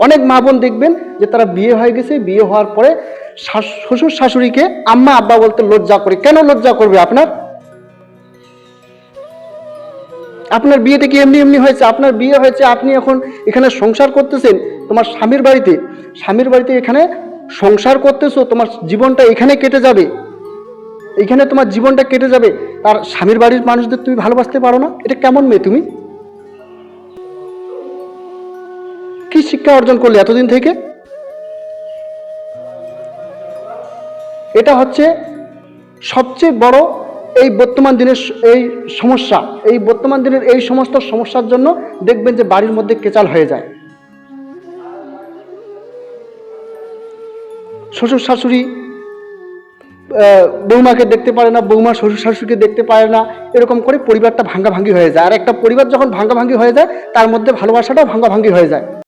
অনেক মা বোন দেখবেন যে তারা বিয়ে হয়ে গেছে, বিয়ে হওয়ার পরে শ্বশুর শাশুড়িকে আম্মা আব্বা বলতে লজ্জা করে। কেন লজ্জা করবে? আপনার বিয়েটা কি এমনি এমনি হয়েছে? আপনার বিয়ে হয়েছে, আপনি এখন এখানে সংসার করতেছেন তোমার স্বামীর বাড়িতে, এখানে সংসার করতেছো, তোমার জীবনটা এখানে কেটে যাবে, এখানে তোমার জীবনটা কেটে যাবে, আর স্বামীর বাড়ির মানুষদের তুমি ভালোবাসতে পারো না? এটা কেমন মেয়ে তুমি? কি শিক্ষা অর্জন করলে এতদিন থেকে? এটা হচ্ছে সবচেয়ে বড় এই বর্তমান দিনের এই সমস্যা। এই বর্তমান দিনের এই সমস্ত সমস্যার জন্য দেখবেন যে বাড়ির মধ্যে কেচাল হয়ে যায়। শ্বশুর শাশুড়ি বৌমাকে দেখতে পারে না, বৌমা শ্বশুর শাশুড়িকে দেখতে পারে না, এরকম করে পরিবারটা ভাঙ্গাভাঙ্গি হয়ে যায়। আর একটা পরিবার যখন ভাঙ্গাভাঙ্গি হয়ে যায়, তার মধ্যে ভালোবাসাটাও ভাঙ্গাভাঙ্গি হয়ে যায়।